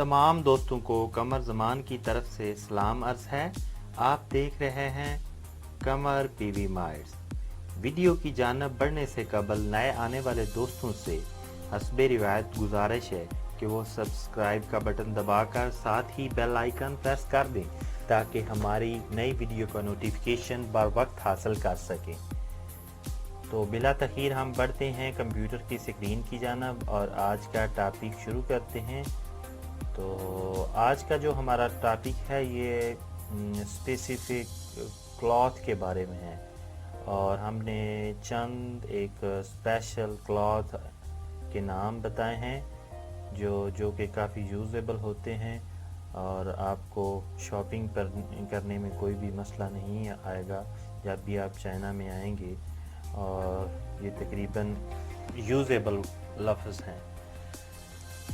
तमाम दोस्तों को कमर ज़मान की तरफ से सलाम अर्ज़ है। आप देख रहे हैं कमर पीवी माइट्स। वीडियो की जानिब बढ़ने से कबल नए आने वाले दोस्तों से हस्बे रिवायत गुजारिश है कि वो सब्सक्राइब का बटन दबाकर साथ ही बेल आइकन प्रेस कर दें ताकि हमारी नई वीडियो का नोटिफिकेशन बर वक्त हासिल कर सकें। तो बिला तखीर हम बढ़ते हैं कंप्यूटर की स्क्रीन की जानिब और आज का टॉपिक शुरू करते हैं। तो आज का जो हमारा टॉपिक है ये स्पेसिफिक क्लॉथ के बारे में है और हमने चंद एक स्पेशल क्लॉथ के नाम बताए हैं जो कि काफ़ी यूजेबल होते हैं और आपको शॉपिंग करने में कोई भी मसला नहीं आएगा जब भी आप चाइना में आएंगे, और ये तकरीबन यूजेबल लफ्ज़ हैं।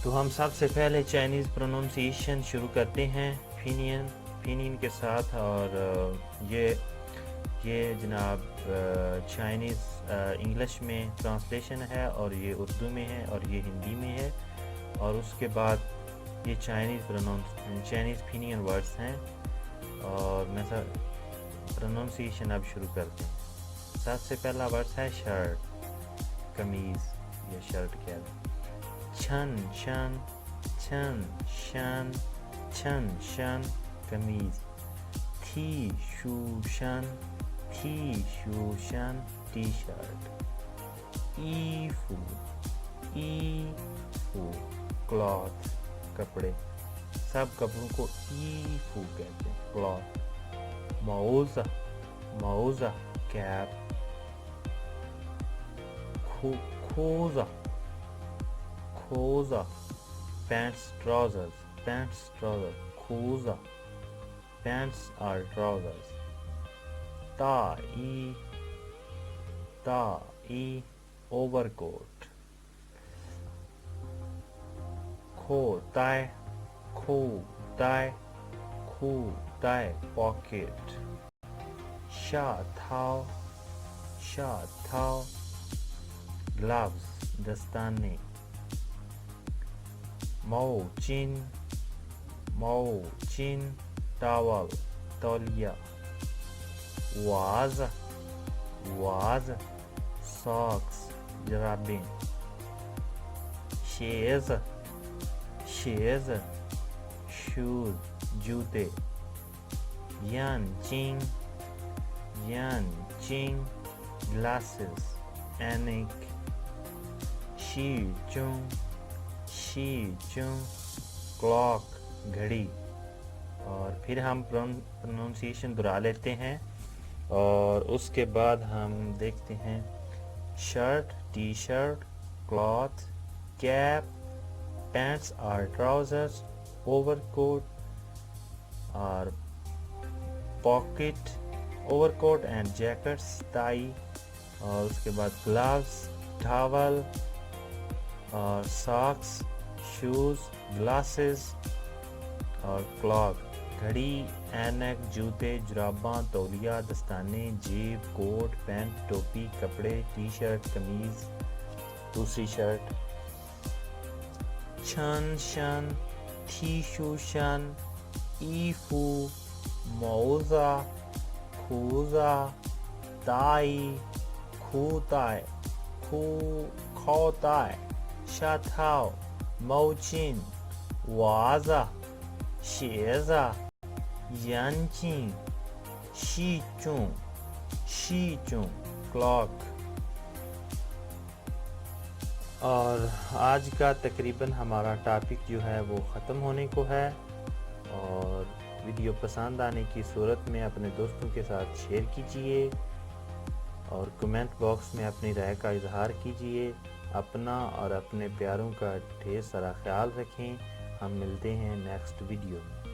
तो हम सबसे पहले चाइनीज़ प्रोनाउंसिएशन शुरू करते हैं फिनियन के साथ। और ये जनाब चाइनीज़ इंग्लिश में ट्रांसलेशन है और ये उर्दू में है और ये हिंदी में है। और उसके बाद ये चाइनीज़ फिनियन वर्ड्स हैं और मैं प्रोनाउंसिएशन अब शुरू करते हैं। सबसे पहला वर्ड है शर्ट, कमीज़ या शर्ट कह दें। छन शन, छन शन, छन शन कमीज़। थी शू शन, थी शू शन टी शर्ट। ई फू क्लॉथ कपड़े, सब कपड़ों को ई फू कहते हैं क्लॉथ। मौज़ा कैप। खोजा पैंट्स ट्राउजर्स। खोजा पैंट्स और ट्राउजर्स। ताई ओवरकोट। खो ताई पॉकेट। शा थाओ ग्लव्स दस्ताने। मौ चिन टावल तौलिया। वाज सॉक्स जराबें। शेज शूज जूते। यानचिंग ग्लासेस ऐनक। शी क्लॉक घड़ी। और फिर हम प्रोनाउंसिएशन दोहरा लेते हैं और उसके बाद हम देखते हैं shirt, T shirt, cloth, cap, pants और ट्राउजर्स, ओवरकोट और pocket, overcoat and jackets, tie. और उसके बाद ग्लव्स, टॉवल और सॉक्स, शूज, ग्लासेस और क्लॉक घड़ी, ऐनक, जूते, जुराबां, तौलिया, दस्ताने, जेब, कोट, पैंट, टोपी, कपड़े, टी शर्ट, कमीज, दूसरी शर्ट। छन शन, थी शू शन, ईफू, मौजा, खूजा, ताई, खौताई, शाथाओ, मौचिन, वाजा, शेजा, यानचिंग, शीचुंग क्लॉक। और आज का तकरीबन हमारा टॉपिक जो है वो ख़त्म होने को है। और वीडियो पसंद आने की सूरत में अपने दोस्तों के साथ शेयर कीजिए और कमेंट बॉक्स में अपनी राय का इजहार कीजिए। अपना और अपने प्यारों का ढेर सारा ख्याल रखें। हम मिलते हैं नेक्स्ट वीडियो में।